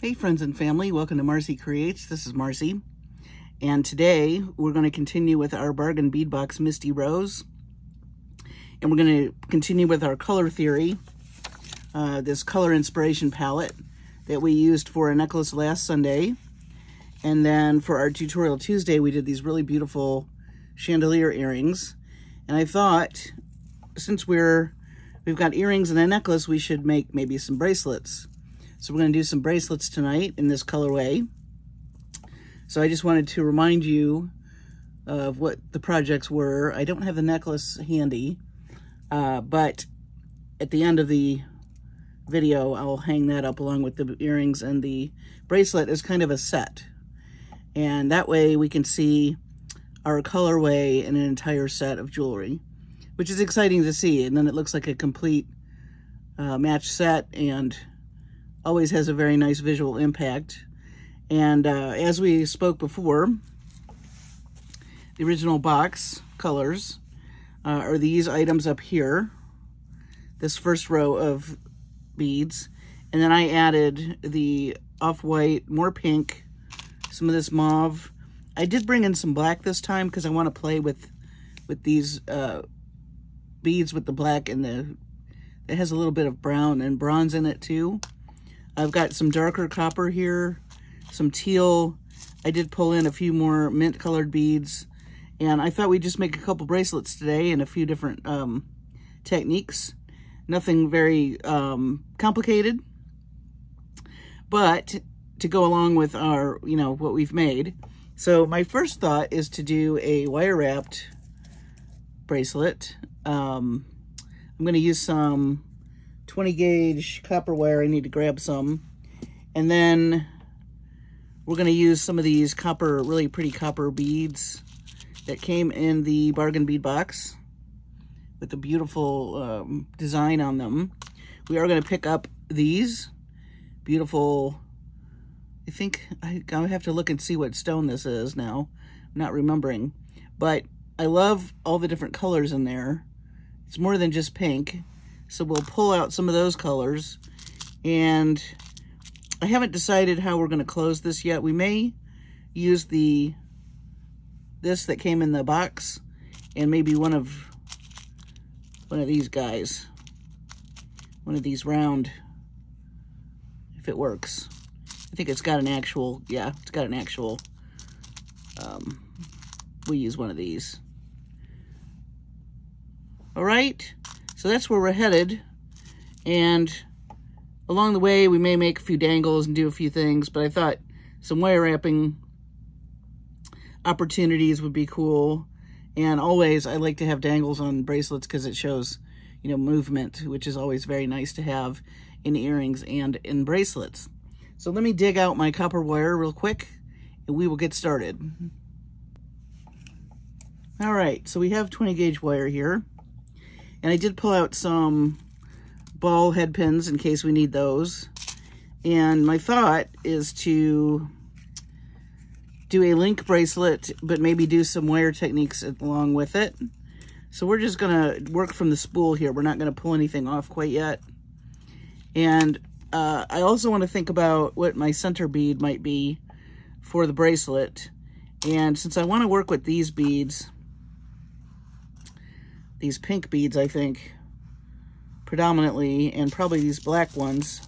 Hey friends and family, welcome to Marcie Creates. This is Marcie, and today we're going to continue with our bargain bead box Misty Rose, and we're going to continue with our color theory, this color inspiration palette that we used for a necklace last Sunday. And then for our tutorial Tuesday, we did these really beautiful chandelier earrings, and I thought since we've got earrings and a necklace, we should make maybe some bracelets. So we're going to do some bracelets tonight in this colorway. So I just wanted to remind you of what the projects were. I don't have the necklace handy, but at the end of the video, I'll hang that up along with the earrings, and the bracelet is kind of a set. And that way we can see our colorway in an entire set of jewelry, which is exciting to see. And then it looks like a complete match set, and always has a very nice visual impact. And as we spoke before, the original box colors are these items up here, this first row of beads, and then I added the off-white, more pink, some of this mauve. I did bring in some black this time because I want to play with these beads with the black, and it has a little bit of brown and bronze in it too. I've got some darker copper here, some teal. I did pull in a few more mint colored beads, and I thought we'd just make a couple bracelets today in a few different techniques. Nothing very complicated, but to go along with our, what we've made. So my first thought is to do a wire wrapped bracelet. I'm going to use some 20 gauge copper wire. I need to grab some. And then we're going to use some of these copper, really pretty copper beads that came in the bargain bead box with the beautiful design on them. We are going to pick up these beautiful, I think I have to look and see what stone this is now. I'm not remembering, but I love all the different colors in there. It's more than just pink. So we'll pull out some of those colors, and I haven't decided how we're going to close this yet. We may use this that came in the box, and maybe one of these guys, one of these round, if it works. I think it's got an actual, yeah, it's got an actual, we'll use one of these. All right. So that's where we're headed, and along the way we may make a few dangles and do a few things, but I thought some wire wrapping opportunities would be cool. And always I like to have dangles on bracelets because it shows, movement, which is always very nice to have in earrings and in bracelets. So let me dig out my copper wire real quick and we will get started. All right, so we have 20 gauge wire here. And I did pull out some ball head pins in case we need those. And my thought is to do a link bracelet, but maybe do some wire techniques along with it. So we're just gonna work from the spool here. We're not gonna pull anything off quite yet. And I also wanna think about what my center bead might be for the bracelet. And since I wanna work with these beads, these pink beads, I think, predominantly, and probably these black ones,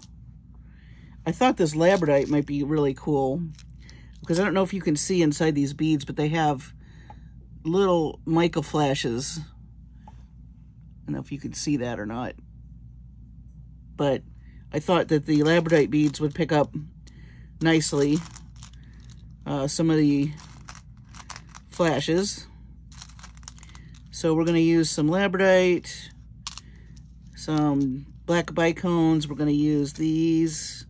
I thought this labradorite might be really cool, because I don't know if you can see inside these beads, but they have little mica flashes. I don't know if you could see that or not, but I thought that the labradorite beads would pick up nicely some of the flashes. So we're going to use some labradorite, some black bicones. We're going to use these,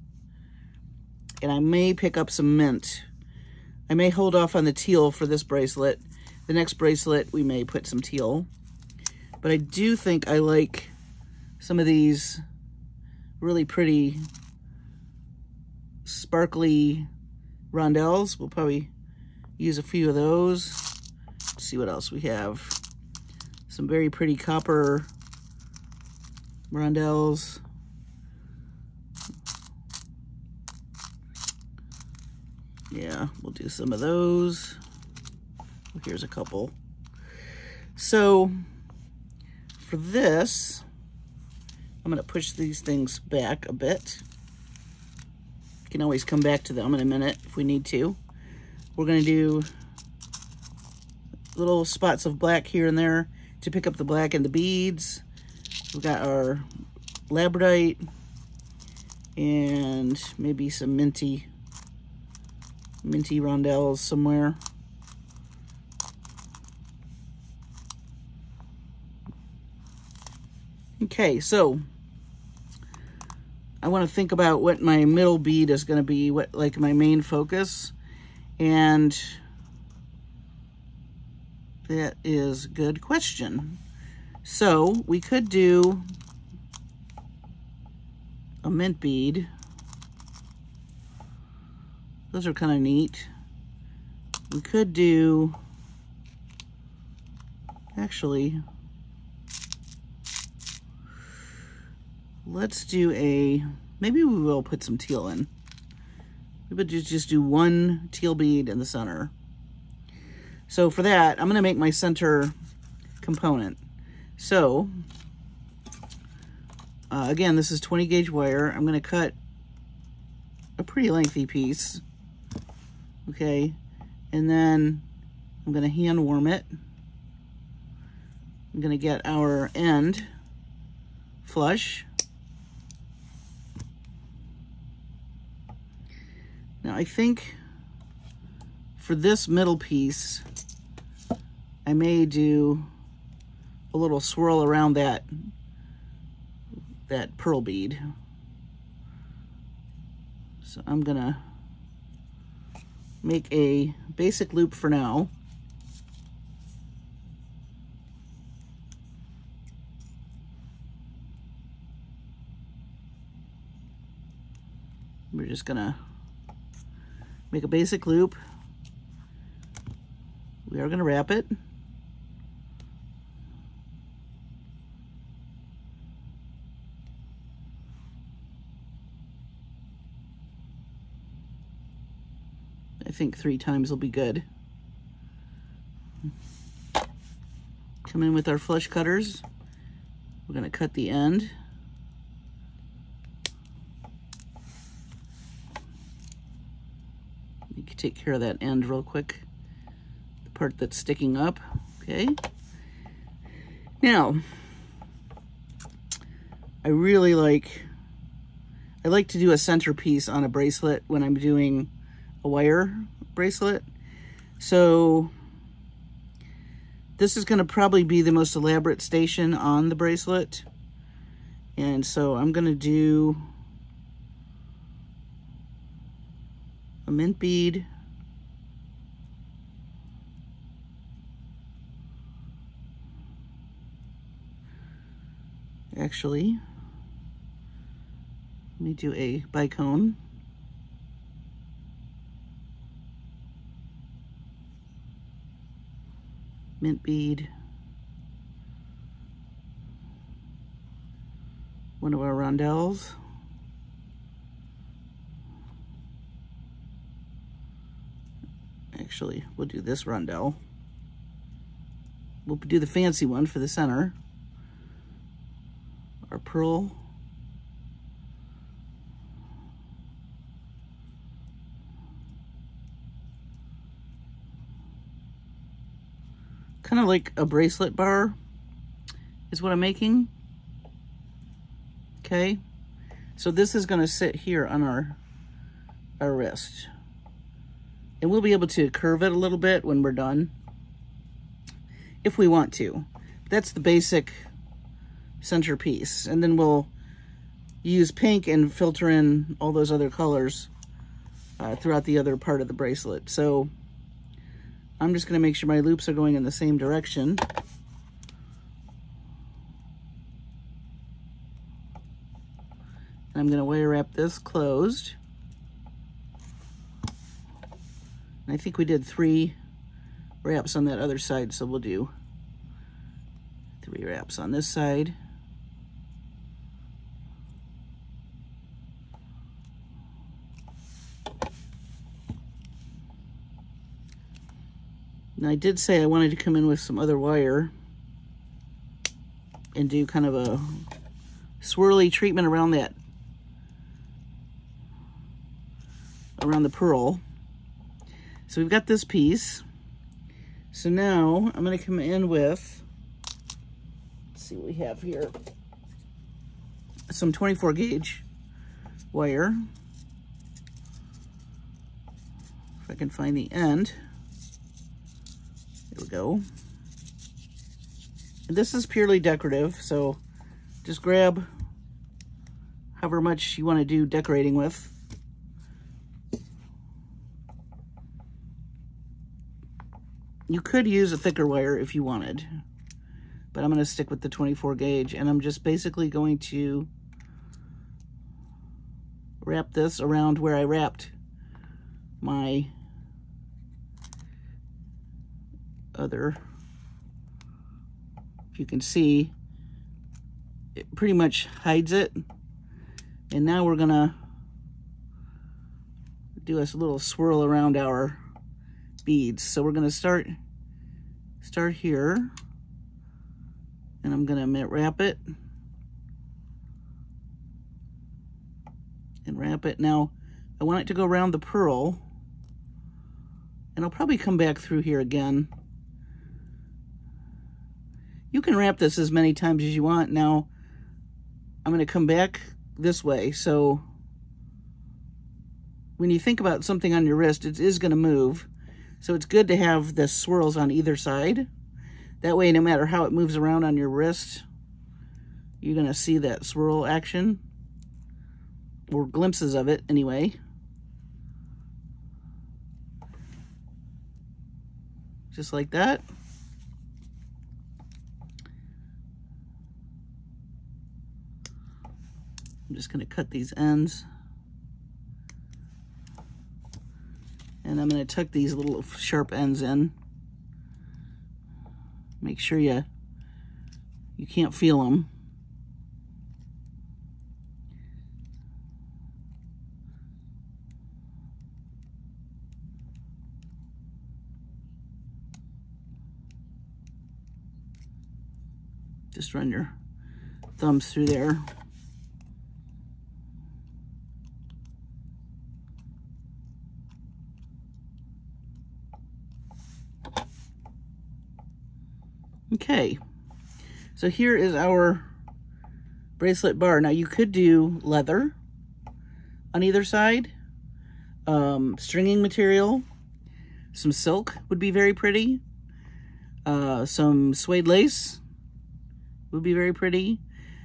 and I may pick up some mint. I may hold off on the teal for this bracelet. The next bracelet, we may put some teal. But I do think I like some of these really pretty sparkly rondelles. We'll probably use a few of those. Let's see what else we have. Some very pretty copper rondelles. Yeah, we'll do some of those. Here's a couple. So for this, I'm going to push these things back a bit. You can always come back to them in a minute if we need to. We're going to do little spots of black here and there to pick up the black and the beads. We've got our labradorite and maybe some minty rondelles somewhere. Okay, so I want to think about what my middle bead is going to be, what like my main focus, and that is a good question. So we could do a mint bead. Those are kind of neat. We could do, actually, let's do maybe we will put some teal in. We would just do one teal bead in the center. So for that, I'm going to make my center component. So, again, this is 20 gauge wire. I'm going to cut a pretty lengthy piece. Okay, and then I'm going to hand warm it. I'm going to get our end flush. Now I think for this middle piece, I may do a little swirl around that pearl bead. So I'm gonna make a basic loop for now. We're just gonna make a basic loop. We are gonna wrap it. I think 3 times will be good. Come in with our flush cutters. We're gonna cut the end. You can take care of that end real quick. The part that's sticking up, okay? Now, I like to do a centerpiece on a bracelet when I'm doing a wire bracelet. So this is going to probably be the most elaborate station on the bracelet. And so I'm going to do a mint bead. Actually, let me do a bicone. Mint bead, one of our rondelles, actually we'll do this rondelle, we'll do the fancy one for the center, our pearl, kind of like a bracelet bar is what I'm making. Okay, so this is going to sit here on our wrist, and we'll be able to curve it a little bit when we're done if we want to. That's the basic centerpiece, and then we'll use pink and filter in all those other colors throughout the other part of the bracelet. So I'm just going to make sure my loops are going in the same direction. And I'm going to wire wrap this closed. And I think we did 3 wraps on that other side, so we'll do 3 wraps on this side. Now I did say I wanted to come in with some other wire and do kind of a swirly treatment around around the pearl. So we've got this piece. So now I'm going to come in with, let's see what we have here, some 24 gauge wire. If I can find the end. There we go. And this is purely decorative, so just grab however much you want to do decorating with. You could use a thicker wire if you wanted, but I'm going to stick with the 24 gauge, and I'm just basically going to wrap this around where I wrapped my other. If you can see, it pretty much hides it. And now we're gonna do a little swirl around our beads. So we're gonna start here, and I'm gonna wrap it and wrap it. Now I want it to go around the pearl, and I'll probably come back through here again. You can wrap this as many times as you want. Now I'm going to come back this way, so when you think about something on your wrist, it is going to move. So it's good to have the swirls on either side. That way, no matter how it moves around on your wrist, you're going to see that swirl action, or glimpses of it anyway. Just like that. I'm just going to cut these ends. And I'm going to tuck these little sharp ends in. Make sure you can't feel them. Just run your thumbs through there. Okay, so here is our bracelet bar. Now you could do leather on either side, stringing material, some silk would be very pretty, some suede lace would be very pretty.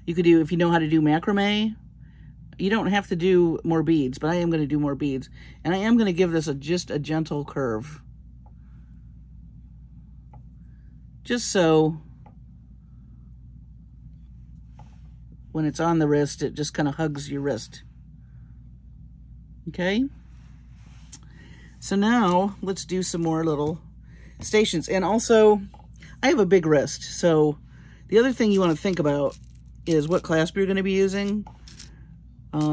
You could do, if you know how to do macrame, you don't have to do more beads, but I am going to do more beads. And I am going to give this just a gentle curve. Just so when it's on the wrist, it just kind of hugs your wrist. Okay? So now let's do some more little stations. And also, I have a big wrist, so the other thing you want to think about is what clasp you're going to be using,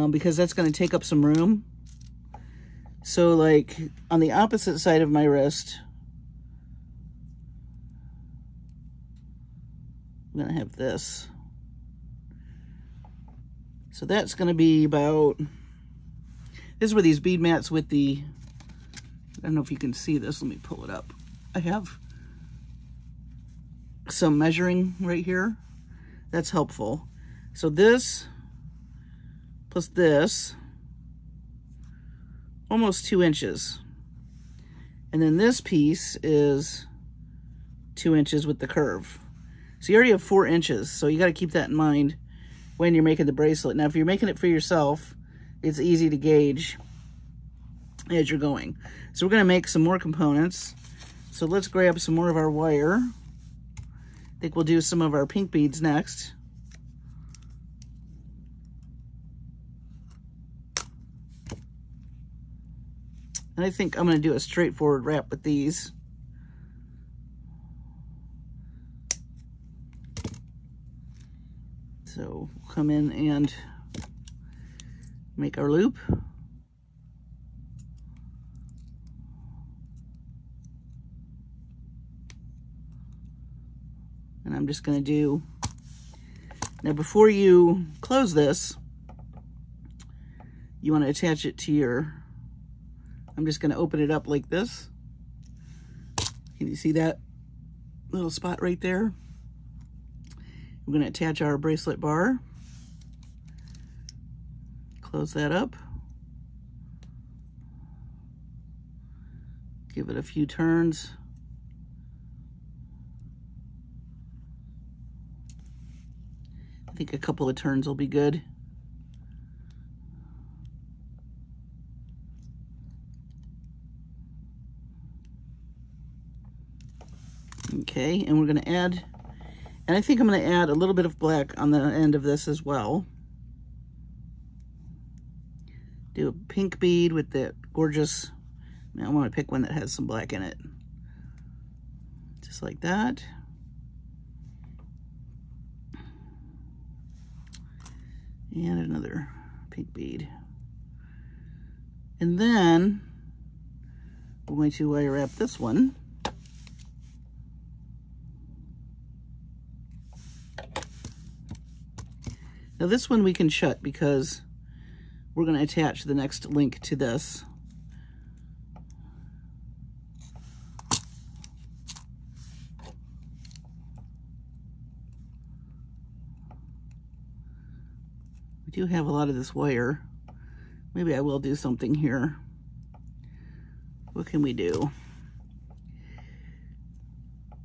because that's going to take up some room. So like on the opposite side of my wrist, I'm going to have this. So that's going to be about, this is where these bead mats with the, I don't know if you can see this, let me pull it up. I have some measuring right here. That's helpful. So this plus this, almost 2 inches. And then this piece is 2 inches with the curve. So you already have 4 inches. So you got to keep that in mind when you're making the bracelet. Now, if you're making it for yourself, it's easy to gauge as you're going. So we're going to make some more components. So let's grab some more of our wire. I think we'll do some of our pink beads next. And I think I'm going to do a straightforward wrap with these. So we'll come in and make our loop. And I'm just going to do, now before you close this, you want to attach it to your, I'm just going to open it up like this. Can you see that little spot right there? We're going to attach our bracelet bar. Close that up. Give it a few turns. I think a couple of turns will be good. Okay, and we're going to add, and I think I'm going to add a little bit of black on the end of this as well. Do a pink bead with that gorgeous, I want to pick one that has some black in it. Just like that. And another pink bead. And then we're going to wire wrap this one. Now this one we can shut because we're going to attach the next link to this. We do have a lot of this wire. Maybe I will do something here. What can we do?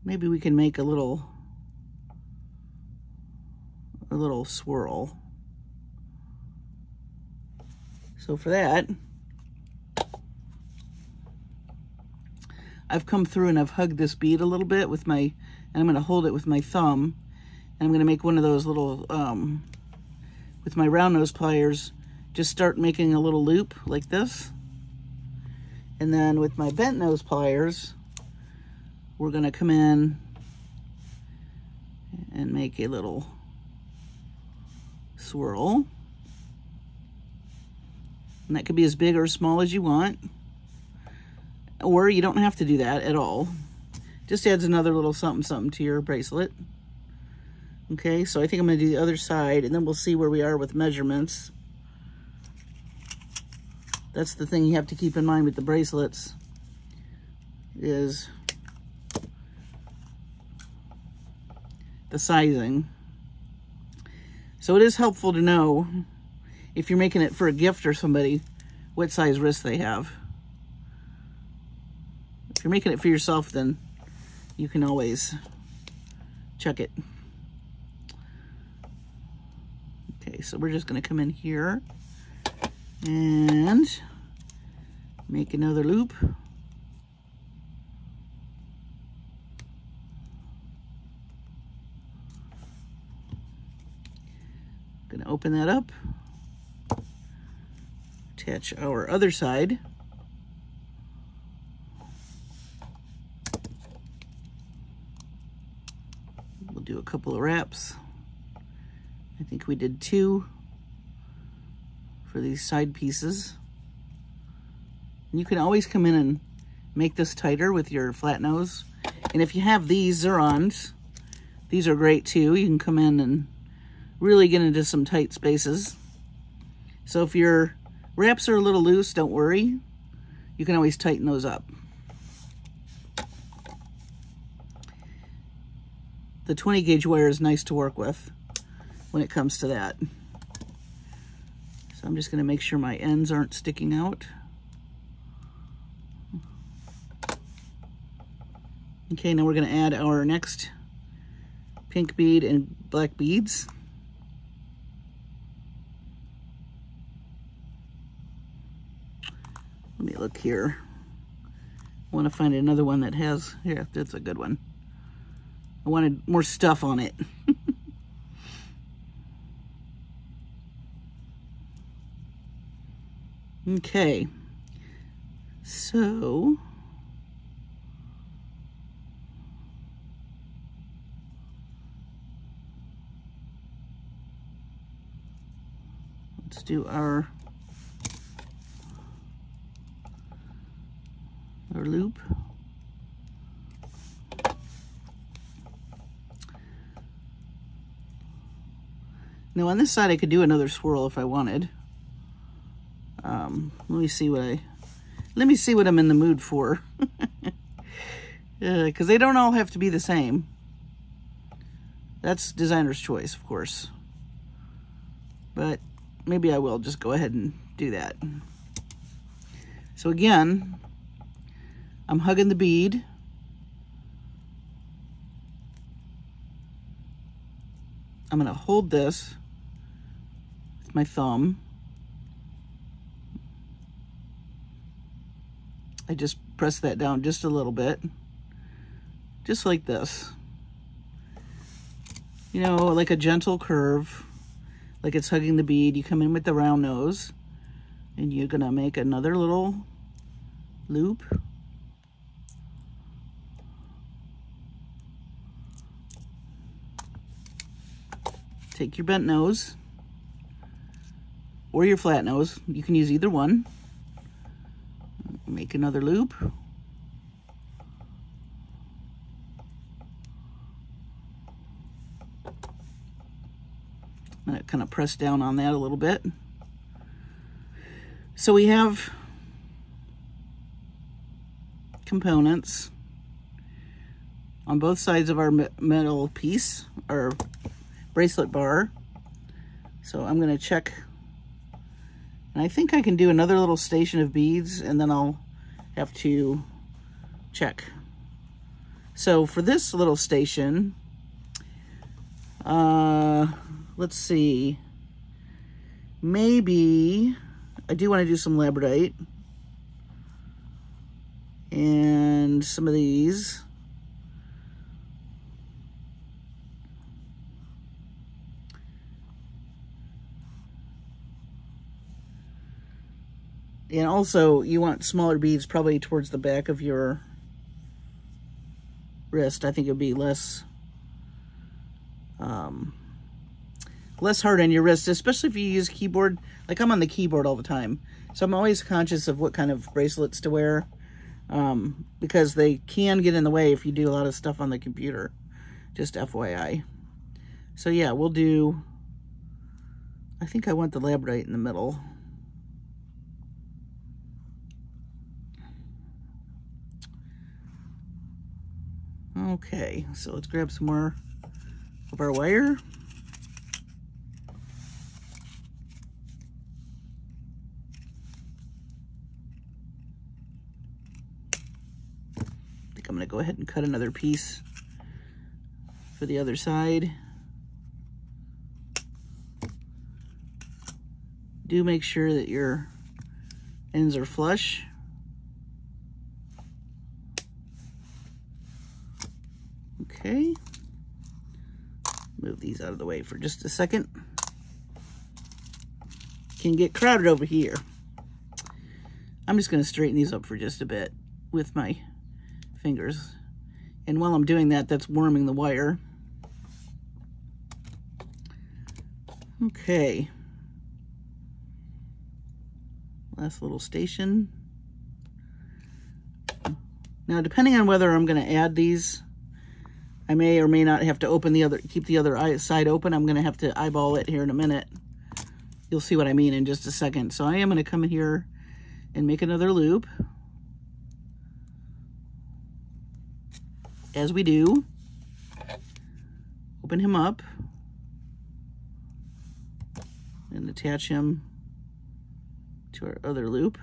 Maybe we can make a little swirl. So for that, I've come through and I've hugged this bead a little bit with my, and I'm going to hold it with my thumb, and I'm going to make one of those little, with my round nose pliers, just start making a little loop like this. And then with my bent nose pliers, we're going to come in and make a little swirl. And that could be as big or as small as you want. Or you don't have to do that at all. Just adds another little something something to your bracelet. Okay, so I think I'm going to do the other side, and then we'll see where we are with measurements. That's the thing you have to keep in mind with the bracelets, is the sizing. So it is helpful to know, if you're making it for a gift or somebody, what size wrist they have. If you're making it for yourself, then you can always check it. Okay, so we're just going to come in here and make another loop. Going to open that up. Attach our other side. We'll do a couple of wraps. I think we did 2 for these side pieces. And you can always come in and make this tighter with your flat nose. And if you have these Zerons, these are great too. You can come in and really get into some tight spaces. So if your wraps are a little loose, don't worry. You can always tighten those up. The 20 gauge wire is nice to work with when it comes to that. So I'm just going to make sure my ends aren't sticking out. Okay, now we're going to add our next pink bead and black beads. Let me look here. I want to find another one that has, yeah, that's a good one. I wanted more stuff on it. Okay, so let's do our loop. Now on this side I could do another swirl if I wanted. Let me see what I'm in the mood for. Because they don't all have to be the same. That's designer's choice, of course. But maybe I will just go ahead and do that. So again, I'm hugging the bead. I'm going to hold this with my thumb. I just press that down just a little bit, just like this. You know, like a gentle curve, like it's hugging the bead. You come in with the round nose, and you're gonna make another little loop. Take your bent nose, or your flat nose. You can use either one. Make another loop. I'm gonna kind of press down on that a little bit. So we have components on both sides of our metal piece, our bracelet bar. So I'm gonna check, and I think I can do another little station of beads, and then I'll have to check. So for this little station, let's see, maybe I do want to do some labradorite and some of these. And also, you want smaller beads probably towards the back of your wrist. I think it would be less hard on your wrist, especially if you use keyboard. Like I'm on the keyboard all the time, so I'm always conscious of what kind of bracelets to wear, because they can get in the way if you do a lot of stuff on the computer. Just FYI. So yeah, we'll do, I think I want the labradorite in the middle. Okay, so let's grab some more of our wire. I think I'm going to go ahead and cut another piece for the other side. Do make sure that your ends are flush. Okay, move these out of the way for just a second. Can get crowded over here. I'm just going to straighten these up for just a bit with my fingers. And while I'm doing that, that's warming the wire. Okay. Last little station. Now, depending on whether I'm going to add these, I may or may not have to open the other, keep the other side open. I'm going to have to eyeball it here in a minute. You'll see what I mean in just a second. So I am going to come in here and make another loop, as we do. Open him up and attach him to our other loop.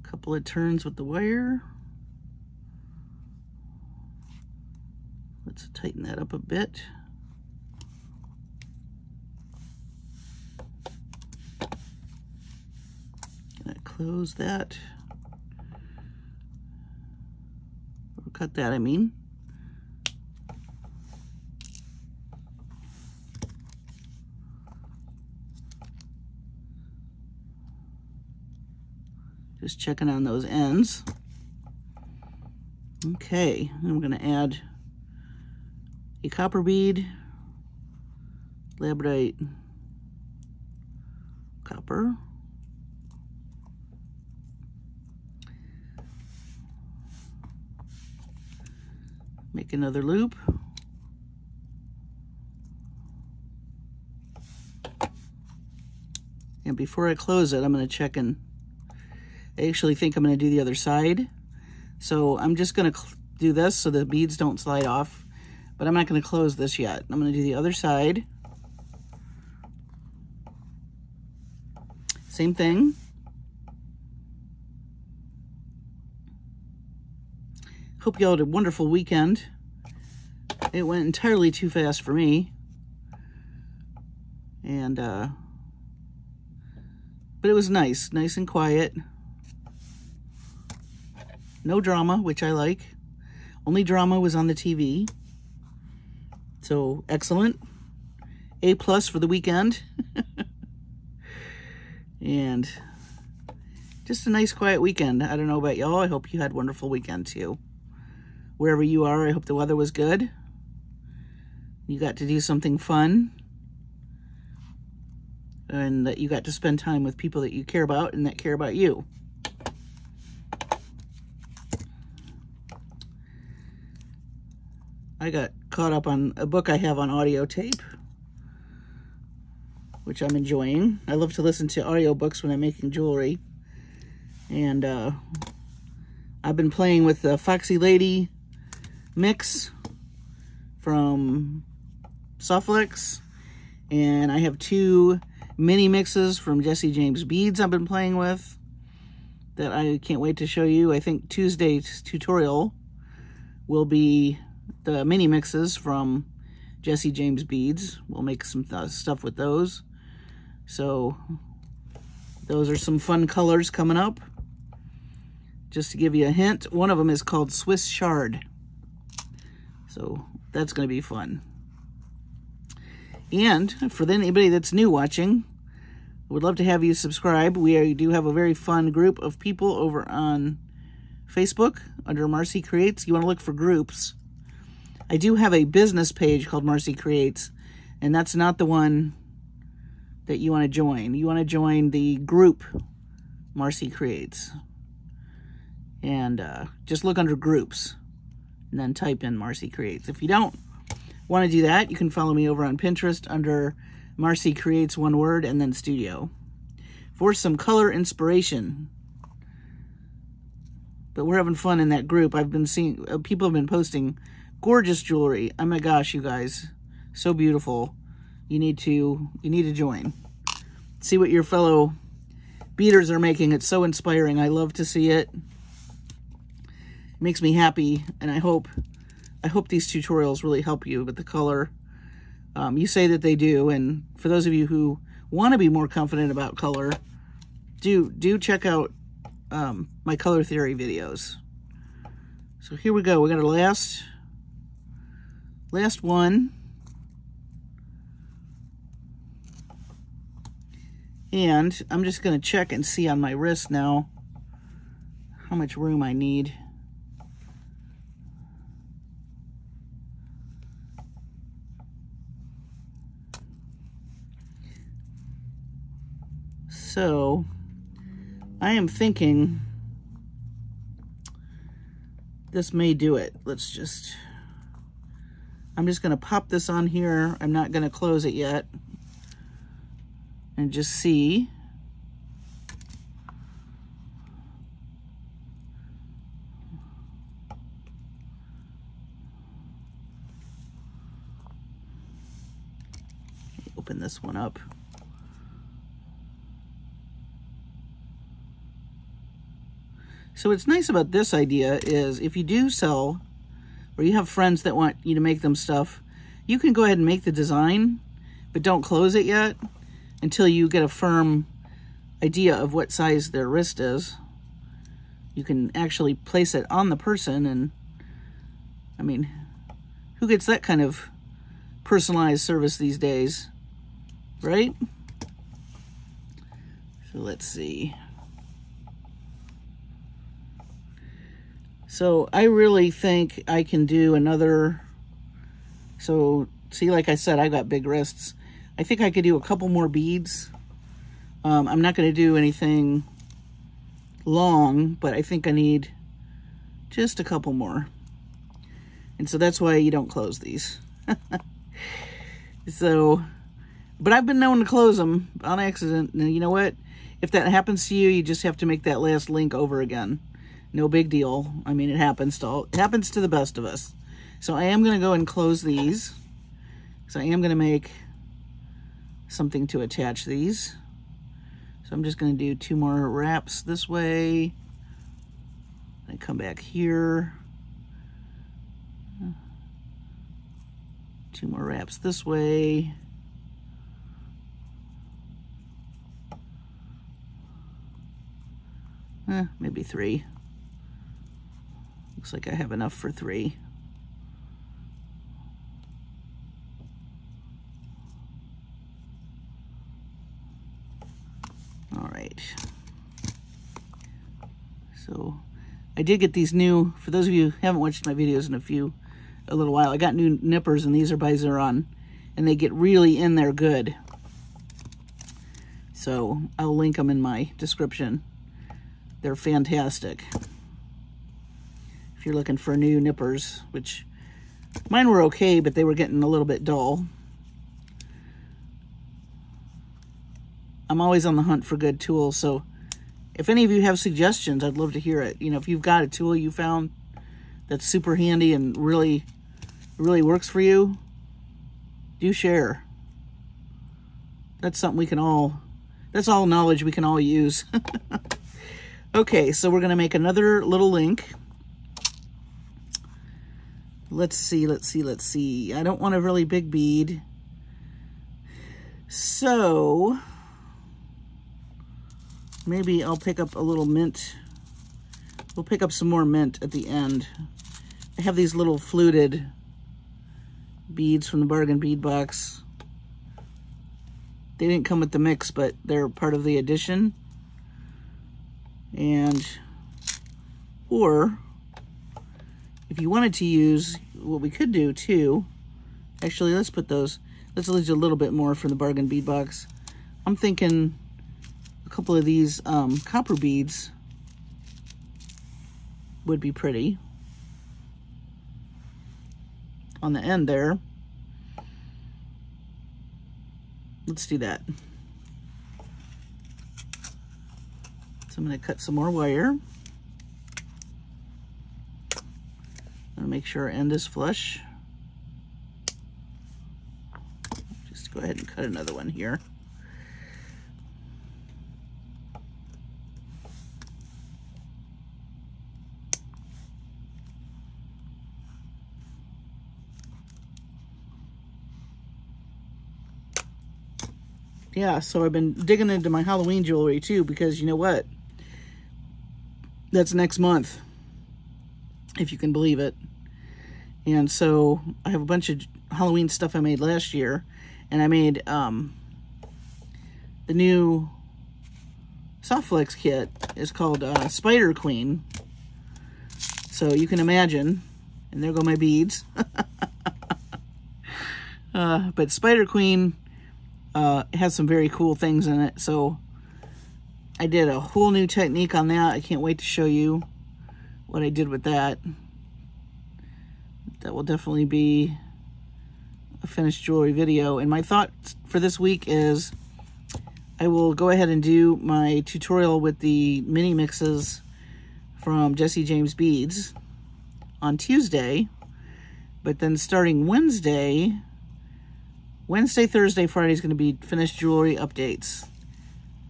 Couple of turns with the wire. Let's tighten that up a bit. Gonna close that, or cut that, I mean. Just checking on those ends. Okay, I'm going to add a copper bead, labradorite, copper, Make another loop. And before I close it, I'm going to check in. I actually think I'm going to do the other side. So I'm just going to do this so the beads don't slide off. But I'm not going to close this yet. I'm going to do the other side. Same thing. Hope you all had a wonderful weekend. It went entirely too fast for me. And, but it was nice and quiet. No drama, which I like. Only drama was on the TV. So, excellent. A+ for the weekend. And just a nice quiet weekend. I don't know about y'all. I hope you had a wonderful weekend too. Wherever you are, I hope the weather was good. You got to do something fun. And that you got to spend time with people that you care about and that care about you. I got caught up on a book I have on audio tape, which I'm enjoying. I love to listen to audiobooks when I'm making jewelry. And I've been playing with the Foxy Lady mix from Softflex. And I have 2 mini mixes from Jesse James Beads I've been playing with that I can't wait to show you. I think Tuesday's tutorial will be the mini mixes from Jesse James Beads. We'll make some stuff with those. So those are some fun colors coming up. Just to give you a hint, one of them is called Swiss Shard. So that's going to be fun. And for anybody that's new watching, I would love to have you subscribe. We do have a very fun group of people over on Facebook under Marcie Creates. You want to look for groups. I do have a business page called Marcie Creates, and that's not the one that you want to join. You want to join the group Marcie Creates. And just look under groups and then type in Marcie Creates. If you don't want to do that, you can follow me over on Pinterest under Marcie Creates, one word, and then Studio for some color inspiration. But we're having fun in that group. I've been seeing, people have been posting gorgeous jewelry. Oh my gosh, you guys. So beautiful. You need to join. See what your fellow beaders are making. It's so inspiring. I love to see it. It makes me happy, and I hope these tutorials really help you with the color. You say that they do, and for those of you who want to be more confident about color, do check out my color theory videos. So here we go. We got our last one. And I'm just going to check and see on my wrist now how much room I need. So I am thinking this may do it. I'm just going to pop this on here. I'm not going to close it yet. And just see. Open this one up. So what's nice about this idea is if you do sell, or you have friends that want you to make them stuff, you can go ahead and make the design, but don't close it yet until you get a firm idea of what size their wrist is. You can actually place it on the person, and I mean, who gets that kind of personalized service these days, right? So let's see. So I really think I can do another, so see, like I said, I got big wrists. I think I could do a couple more beads. I'm not going to do anything long, but I think I need just a couple more. And so that's why you don't close these. So, but I've been known to close them on accident. And you know what? If that happens to you, you just have to make that last link over again. No big deal. I mean, it happens to the best of us. So I am going to go and close these. So I am going to make something to attach these. So I'm just going to do 2 more wraps this way. And come back here. 2 more wraps this way. Maybe 3. Looks like I have enough for 3. All right. So I did get these new, for those of you who haven't watched my videos in a little while, I got new nippers, and these are by Xeron, and they get really in there good. So I'll link them in my description. They're fantastic. If you're looking for new nippers, which mine were okay, but they were getting a little bit dull. I'm always on the hunt for good tools, so if any of you have suggestions, I'd love to hear it. You know, if you've got a tool you found that's super handy and really works for you, do share. That's something we can all, that's all knowledge we can all use. Okay, so we're gonna make another little link. Let's see. I don't want a really big bead. So maybe I'll pick up a little mint. We'll pick up some more mint at the end. I have these little fluted beads from the bargain bead box. They didn't come with the mix, but they're part of the addition. And, or if you wanted to use, what we could do too, actually let's put those, let's use a little bit more for the bargain bead box. I'm thinking a couple of these copper beads would be pretty on the end there. Let's do that. So I'm going to cut some more wire. I'm going to make sure our end is flush. Just go ahead and cut another one here. Yeah, so I've been digging into my Halloween jewelry too, because you know what? That's next month, if you can believe it. And so I have a bunch of Halloween stuff I made last year, and I made the new Soft Flex kit is called Spider Queen. So you can imagine, and there go my beads. But Spider Queen has some very cool things in it. So I did a whole new technique on that. I can't wait to show you what I did with that. That will definitely be a finished jewelry video. And my thought for this week is I will go ahead and do my tutorial with the mini mixes from Jesse James Beads on Tuesday. But then starting Wednesday, Thursday, Friday is going to be finished jewelry updates.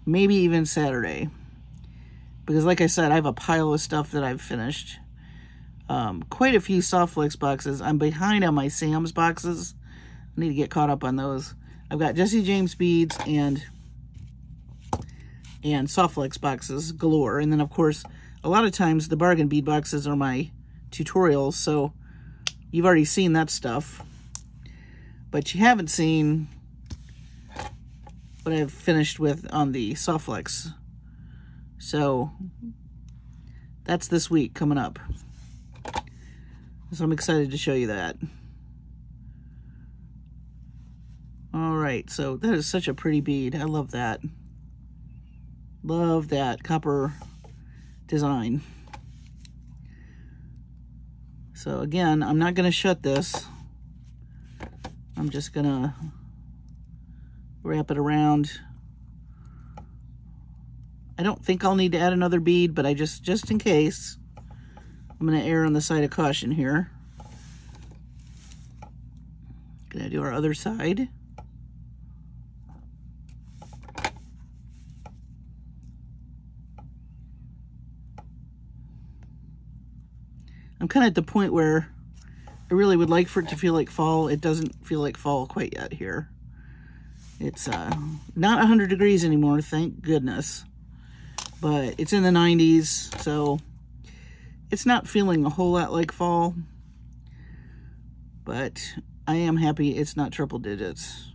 Maybe even Saturday. Because like I said, I have a pile of stuff that I've finished. Quite a few Soft Flex boxes. I'm behind on my Sam's boxes. I need to get caught up on those. I've got Jesse James Beads and Soft Flex boxes galore. And then of course, a lot of times the bargain bead boxes are my tutorials. So you've already seen that stuff. But you haven't seen what I've finished with on the Soft Flex. So that's this week coming up. So I'm excited to show you that. All right, so that is such a pretty bead. I love that. Love that copper design. So again, I'm not going to shut this. I'm just going to wrap it around. I don't think I'll need to add another bead, but I just in case, I'm going to err on the side of caution here. Going to do our other side. I'm kind of at the point where I really would like for it to feel like fall. It doesn't feel like fall quite yet here. It's not 100 degrees anymore, thank goodness. But it's in the 90s, so it's not feeling a whole lot like fall. But I am happy it's not triple digits.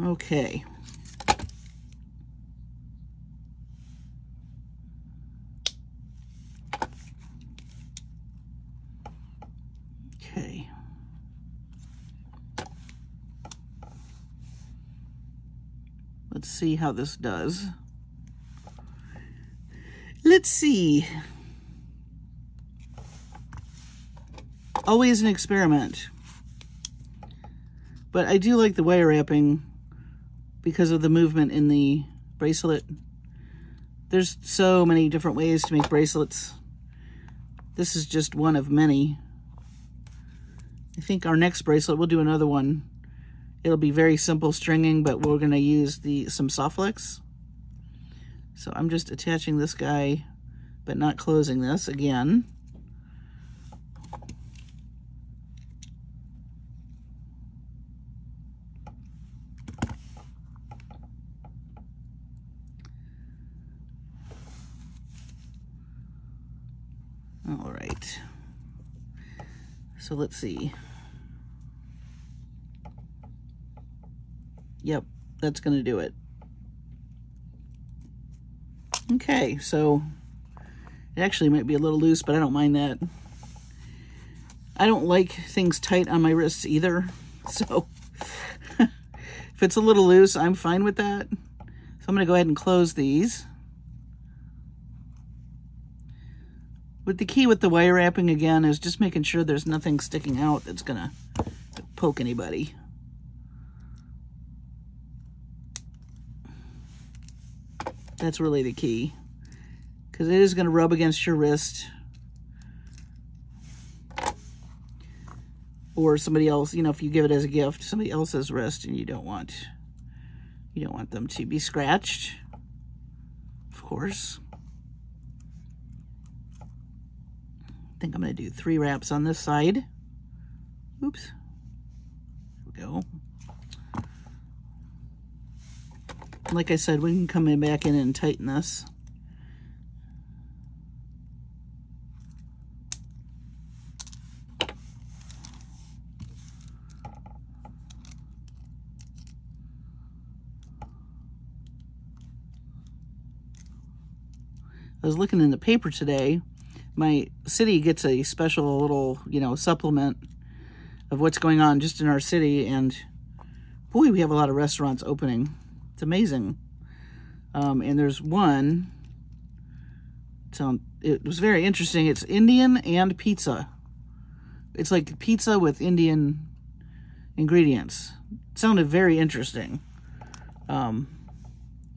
Okay. Okay. Let's see how this does. Let's see. Always an experiment. But I do like the wire wrapping because of the movement in the bracelet. There's so many different ways to make bracelets. This is just one of many. I think our next bracelet, we'll do another one. It'll be very simple stringing, but we're going to use some soft flex. So I'm just attaching this guy, but not closing this again. All right. So let's see. Yep, that's going to do it. Okay, so it actually might be a little loose, but I don't mind that. I don't like things tight on my wrists either, so if it's a little loose, I'm fine with that. So I'm going to go ahead and close these. But the key with the wire wrapping, again, is just making sure there's nothing sticking out that's going to poke anybody. That's really the key, because it is going to rub against your wrist, or somebody else, you know, if you give it as a gift, somebody else's wrist, and you don't want them to be scratched, of course. I think I'm going to do 3 wraps on this side. Oops. There we go. Like I said, we can come back in and tighten this. I was looking in the paper today. My city gets a special little, supplement of what's going on just in our city, and boy, we have a lot of restaurants opening. It's amazing. And there's one, so it was very interesting. It's Indian and pizza. It's like pizza with Indian ingredients. It sounded very interesting. Gonna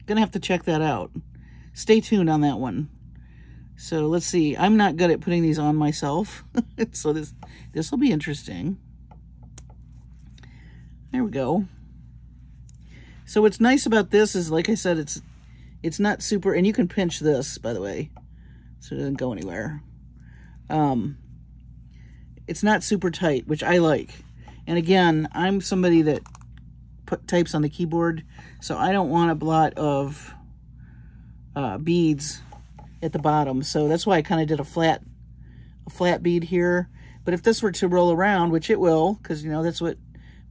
have to check that out. Stay tuned on that one. So let's see. I'm not good at putting these on myself, so this will be interesting. There we go. So what's nice about this is, like I said, it's not super, and you can pinch this, by the way, so it doesn't go anywhere. It's not super tight, which I like. And again, I'm somebody that types on the keyboard, so I don't want a blot of beads at the bottom. So that's why I kind of did a flat bead here. But if this were to roll around, which it will, because that's what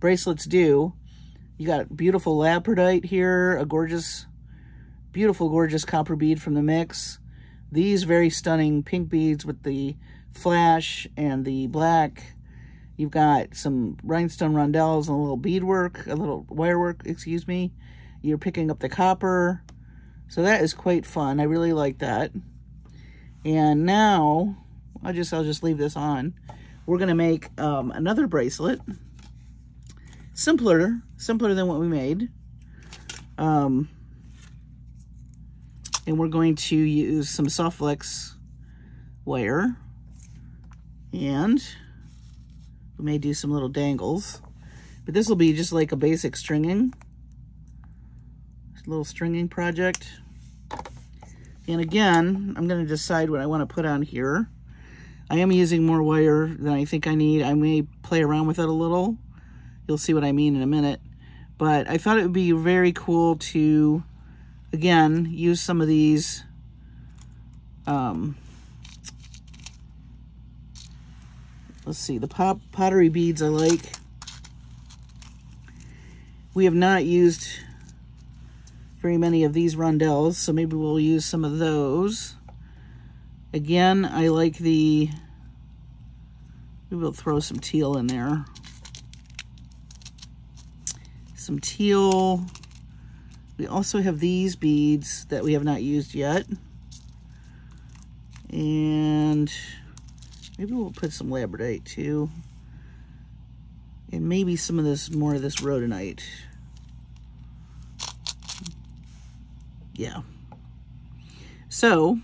bracelets do. You got beautiful labradorite here, a gorgeous, beautiful, gorgeous copper bead from the mix. These very stunning pink beads with the flash and the black. You've got some rhinestone rondelles and a little beadwork, a little wire work, excuse me. You're picking up the copper. So that is quite fun. I really like that. And now, I'll just leave this on. We're gonna make another bracelet. Simpler than what we made. And we're going to use some soft flex wire. And we may do some little dangles. But this will be just like a basic stringing. Just a little stringing project. And again, I'm going to decide what I want to put on here. I am using more wire than I think I need. I may play around with it a little. You'll see what I mean in a minute. But I thought it would be very cool to, again, use some of these let's see, the pottery beads I like. We have not used very many of these rondelles, so maybe we'll use some of those. Again, I like maybe we'll throw some teal in there. Some teal. We also have these beads that we have not used yet. And maybe we'll put some labradorite too. And maybe some of this, more of this rhodonite. Yeah. So,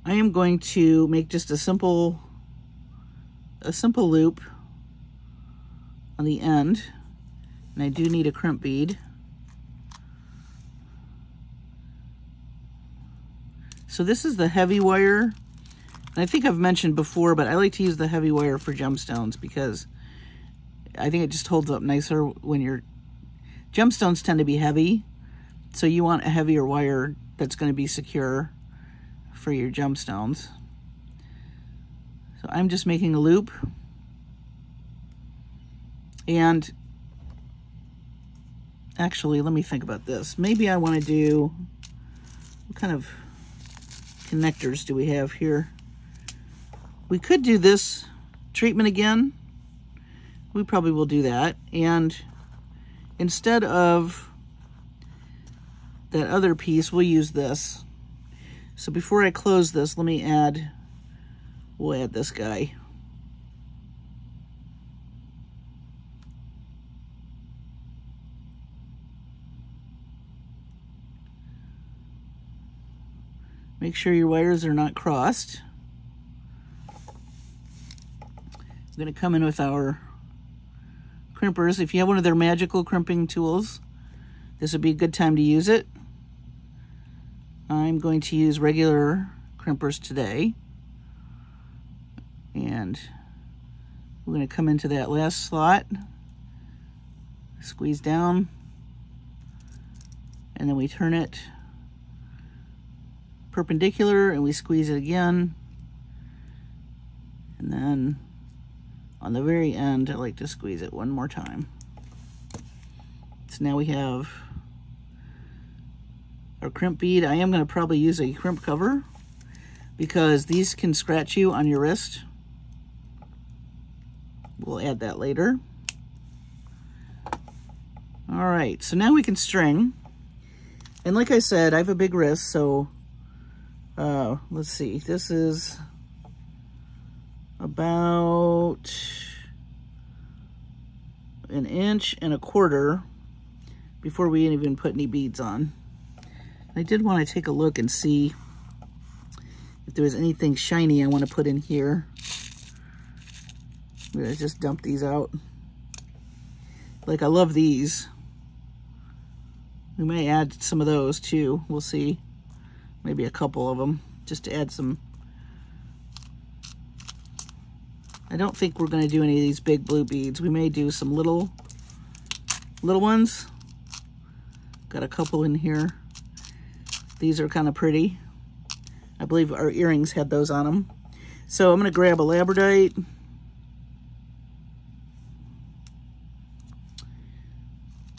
I am going to make just a simple loop on the end. And I do need a crimp bead. So this is the heavy wire. And I think I've mentioned before, but I like to use the heavy wire for gemstones because I think it just holds up nicer when gemstones tend to be heavy. So you want a heavier wire that's going to be secure for your gemstones. So I'm just making a loop. And actually, let me think about this. Maybe I want to do, what kind of connectors do we have here? We could do this treatment again. We probably will do that. And instead of that other piece, we'll use this. So before I close this, we'll add this guy. Make sure your wires are not crossed. I'm going to come in with our crimpers. If you have one of their magical crimping tools, this would be a good time to use it. I'm going to use regular crimpers today. And we're going to come into that last slot, squeeze down, and then we turn it perpendicular and we squeeze it again. And then on the very end, I like to squeeze it one more time. So now we have our crimp bead. I am going to probably use a crimp cover because these can scratch you on your wrist. We'll add that later. All right, so now we can string. And like I said, I have a big wrist, so let's see, this is about 1.25 inches before we even put any beads on. I did want to take a look and see if there was anything shiny I want to put in here. I'm gonna just dump these out. Like, I love these. We may add some of those too. We'll see. Maybe a couple of them, just to add some. I don't think we're going to do any of these big blue beads. We may do some little ones. Got a couple in here. These are kind of pretty. I believe our earrings had those on them. So I'm going to grab a labradorite.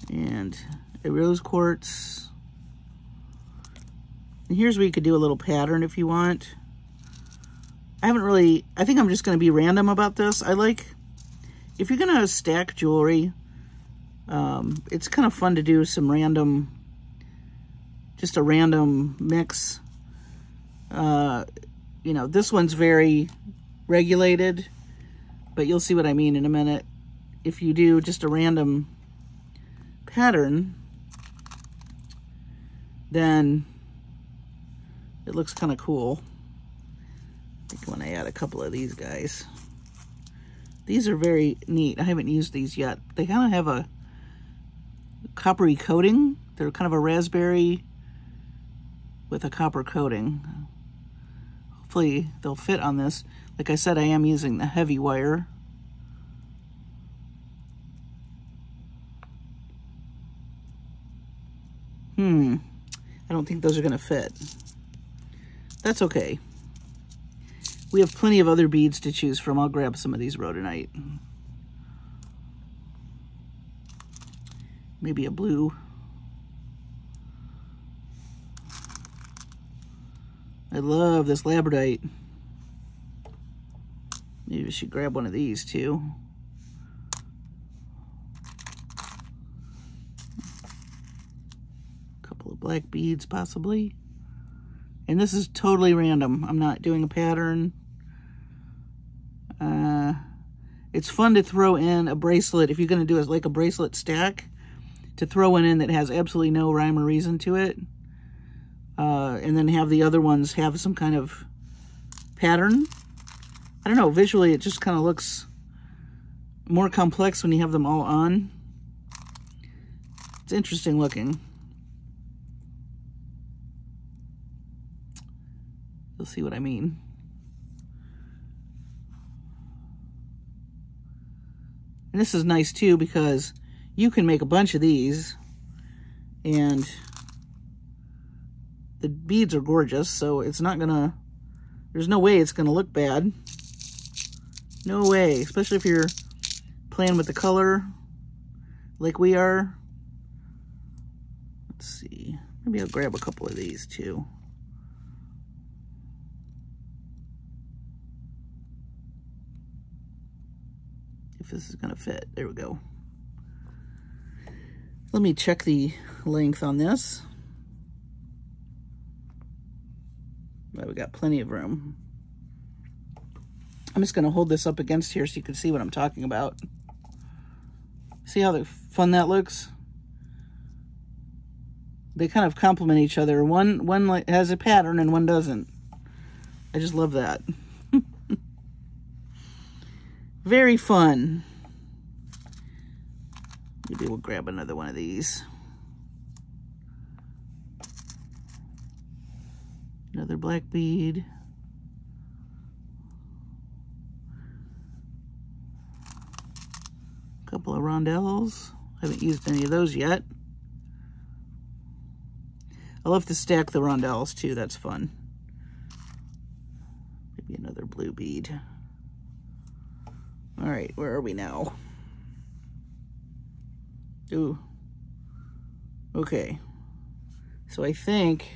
And a rose quartz. And here's where you could do a little pattern if you want. I think I'm just going to be random about this. I like, if you're going to stack jewelry, it's kind of fun to do some random just a random mix. You know, this one's very regulated, but you'll see what I mean in a minute. If you do just a random pattern, then it looks kind of cool. I think when I add a couple of these guys. These are very neat. I haven't used these yet. They kind of have a coppery coating. They're kind of a raspberry with a copper coating. Hopefully they'll fit on this. Like I said, I am using the heavy wire. I don't think those are going to fit. That's okay. We have plenty of other beads to choose from. I'll grab some of these rhodonite. Maybe a blue. I love this labradite. Maybe we should grab one of these too. A couple of black beads possibly. And this is totally random. I'm not doing a pattern. It's fun to throw in a bracelet if you're going to do it like a bracelet stack, to throw one in that has absolutely no rhyme or reason to it. And then have the other ones have some kind of pattern. I don't know, visually it just kind of looks more complex when you have them all on. It's interesting looking. You'll see what I mean. And this is nice too because you can make a bunch of these and the beads are gorgeous, so it's not gonna, there's no way it's gonna look bad. No way, especially if you're playing with the color like we are. Let's see, maybe I'll grab a couple of these too. If this is gonna fit, there we go. Let me check the length on this. But we got plenty of room. I'm just gonna hold this up against here so you can see what I'm talking about. See how fun that looks? They kind of complement each other. One has a pattern and one doesn't. I just love that. Very fun. Maybe we'll grab another one of these. Another black bead. A couple of rondelles. Haven't used any of those yet. I love to stack the rondelles too, that's fun. Maybe another blue bead. All right, where are we now? Ooh. Okay. So I think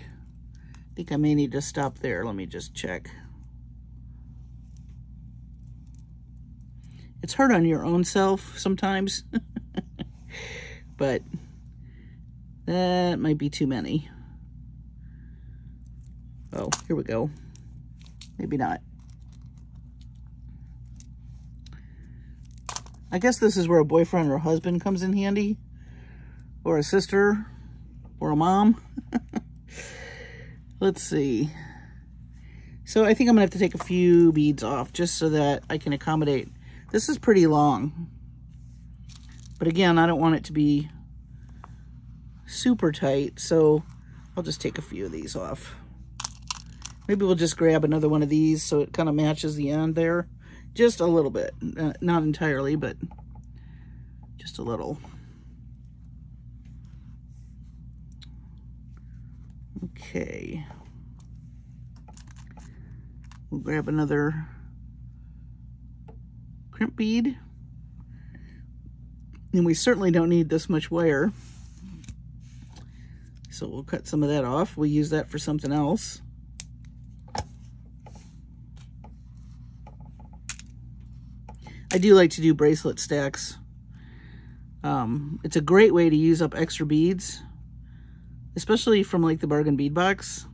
I may need to stop there. Let me just check. It's hard on your own self sometimes, but that might be too many. Oh, here we go. Maybe not. I guess this is where a boyfriend or a husband comes in handy, or a sister, or a mom. Let's see. So I think I'm gonna have to take a few beads off just so that I can accommodate. This is pretty long, but again, I don't want it to be super tight, so I'll just take a few of these off. Maybe we'll just grab another one of these so it kind of matches the end there. Just a little bit, not entirely, but just a little. Okay. We'll grab another crimp bead. And we certainly don't need this much wire. So we'll cut some of that off. We'll use that for something else. I do like to do bracelet stacks. It's a great way to use up extra beads, especially from like the bargain bead box.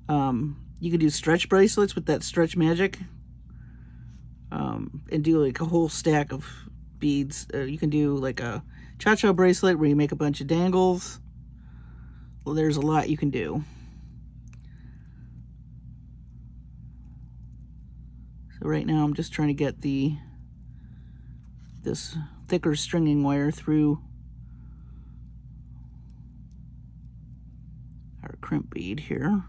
You can do stretch bracelets with that stretch magic, and do like a whole stack of beads. You can do like a cha-cha bracelet where you make a bunch of dangles. Well, there's a lot you can do. So right now I'm just trying to get this thicker stringing wire through our crimp bead here.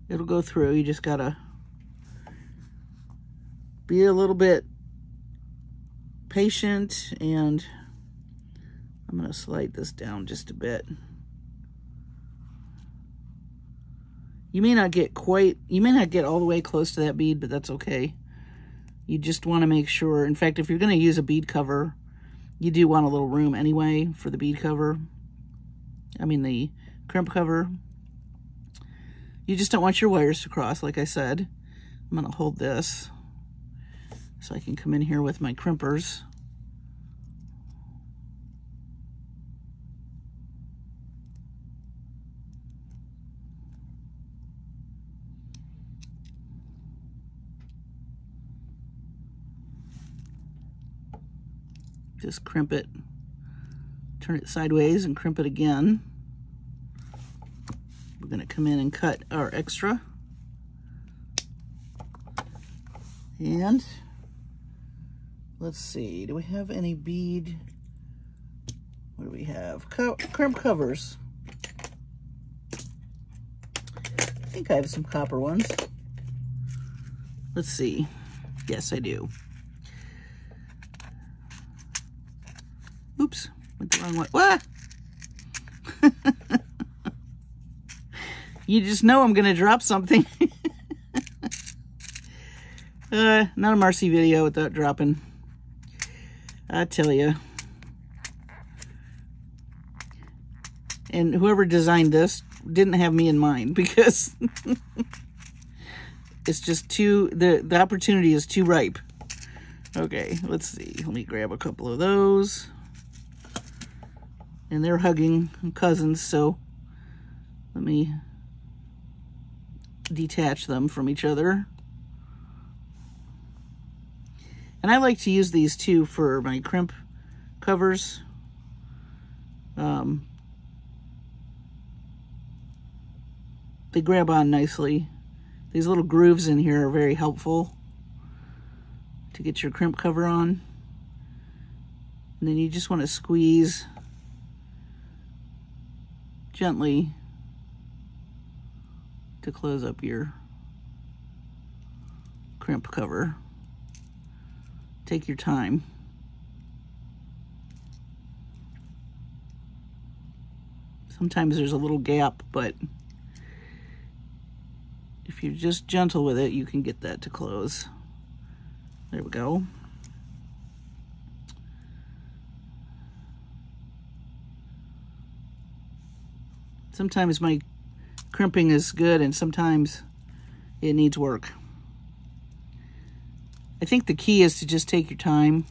It'll go through. You just gotta be a little bit patient, and I'm gonna slide this down just a bit. You may not get all the way close to that bead, but that's okay. You just want to make sure. In fact, if you're going to use a bead cover, you do want a little room anyway for the bead cover. I mean the crimp cover. You just don't want your wires to cross, like I said. I'm going to hold this so I can come in here with my crimpers. Just crimp it, turn it sideways and crimp it again. We're going to come in and cut our extra. And let's see, do we have any bead? What do we have? Crimp covers. I think I have some copper ones. Let's see. Yes, I do. Oops, went the wrong way. What? You just know I'm going to drop something. Not a Marcie video without dropping. I tell you. And whoever designed this didn't have me in mind, because it's just too, the opportunity is too ripe. Okay, let's see. Let me grab a couple of those. And they're hugging cousins, so let me detach them from each other. And I like to use these too for my crimp covers. They grab on nicely. These little grooves in here are very helpful to get your crimp cover on. And then you just want to squeeze gently to close up your crimp cover. Take your time. Sometimes there's a little gap, but if you're just gentle with it, you can get that to close. There we go. Sometimes my crimping is good and sometimes it needs work. I think the key is to just take your time.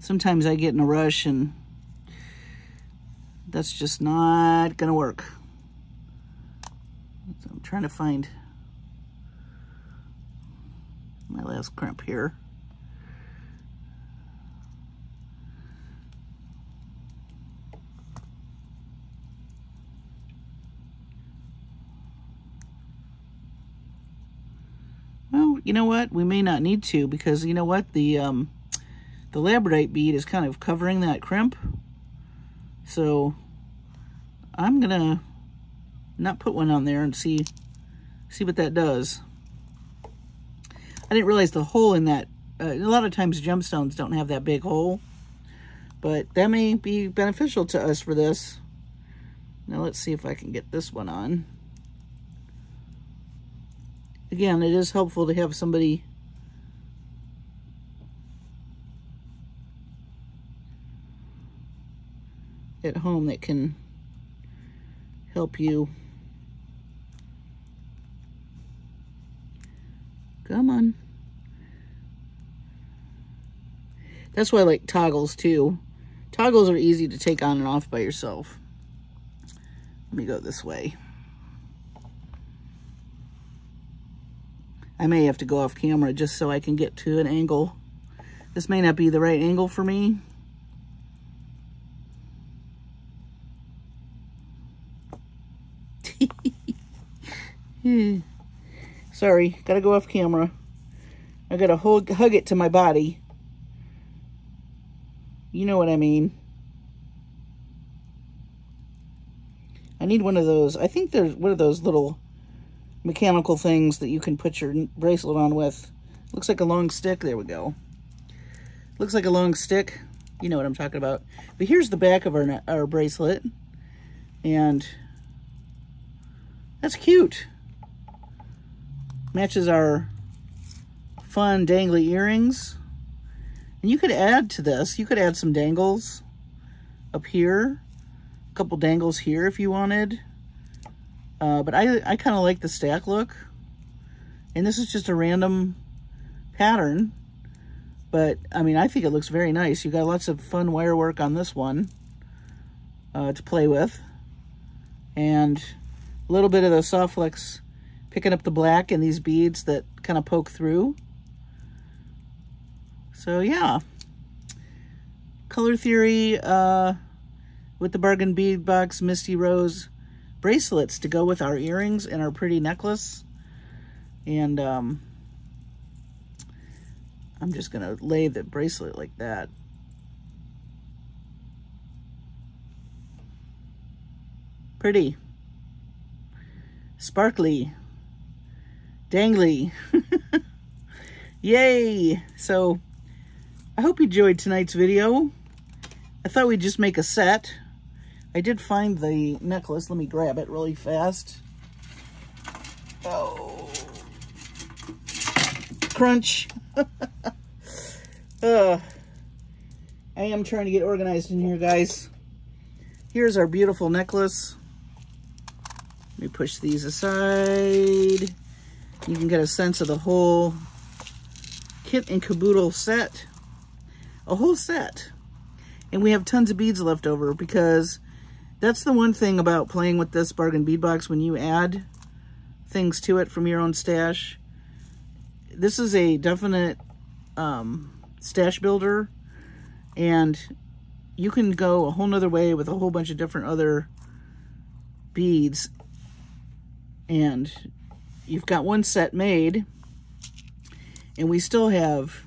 Sometimes I get in a rush and that's just not gonna work. So I'm trying to find my last crimp here. Well, you know what? We may not need to, because you know what? The labradorite bead is kind of covering that crimp. So I'm gonna not put one on there and see what that does. I didn't realize the hole in that. A lot of times gemstones don't have that big hole, but that may be beneficial to us for this. Now let's see if I can get this one on. Again, it is helpful to have somebody at home that can help you. Come on. That's why I like toggles too. Toggles are easy to take on and off by yourself. Let me go this way. I may have to go off camera just so I can get to an angle. This may not be the right angle for me. Sorry, gotta go off camera. I gotta hug it to my body. You know what I mean. I need one of those. I think there's one of those little mechanical things that you can put your bracelet on with. Looks like a long stick. There we go. Looks like a long stick. You know what I'm talking about. But here's the back of our bracelet. And that's cute. Matches our fun dangly earrings. And you could add to this. You could add some dangles up here. A couple dangles here if you wanted. But I kind of like the stack look. And this is just a random pattern. But, I mean, I think it looks very nice. You got lots of fun wire work on this one to play with. And a little bit of the soft flex picking up the black and these beads that kind of poke through. So, yeah. Color Theory with the Bargain Bead Box Misty Rose bracelets to go with our earrings and our pretty necklace. And I'm just gonna lay the bracelet like that. Pretty. Sparkly. Dangly. Yay! So, I hope you enjoyed tonight's video. I thought we'd just make a set. I did find the necklace. Let me grab it really fast. Oh. Crunch. I am trying to get organized in here, guys. Here's our beautiful necklace. Let me push these aside. You can get a sense of the whole kit and caboodle set. A whole set. And we have tons of beads left over because that's the one thing about playing with this bargain bead box when you add things to it from your own stash. This is a definite stash builder, and you can go a whole nother way with a whole bunch of different other beads. And you've got one set made, and we still have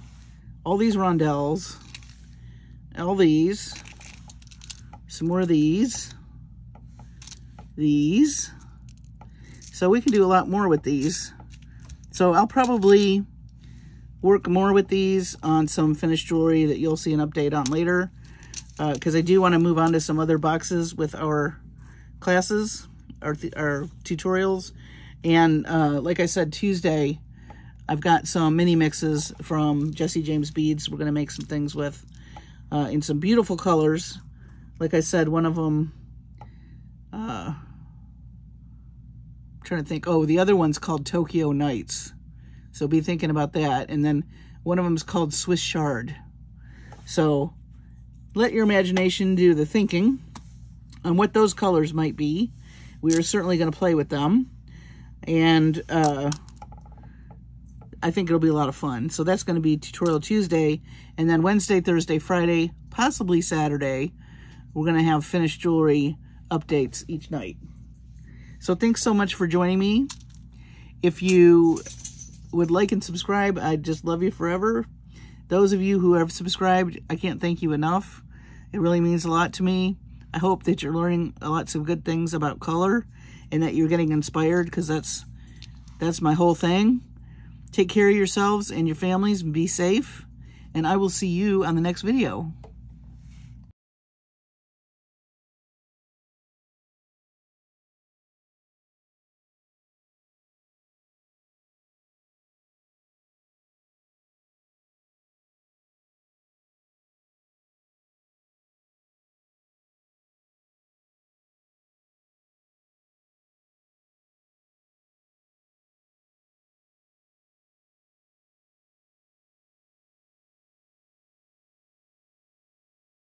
all these rondelles, all these, some more of these, so we can do a lot more with these. So I'll probably work more with these on some finished jewelry that you'll see an update on later, because I do want to move on to some other boxes with our classes, our tutorials. And like I said, Tuesday, I've got some mini mixes from Jesse James Beads we're going to make some things with in some beautiful colors. Like I said, one of them, I'm trying to think, oh, the other one's called Tokyo Nights. So be thinking about that. And then one of them is called Swiss Shard. So let your imagination do the thinking on what those colors might be. We are certainly going to play with them. And I think it'll be a lot of fun. So that's going to be Tutorial Tuesday. And then Wednesday, Thursday, Friday, possibly Saturday, we're going to have finished jewelry updates each night. So thanks so much for joining me. If you would like and subscribe, I'd just love you forever. Those of you who have subscribed, I can't thank you enough. It really means a lot to me. I hope that you're learning lots of good things about color and that you're getting inspired, because that's my whole thing. Take care of yourselves and your families and be safe. And I will see you on the next video.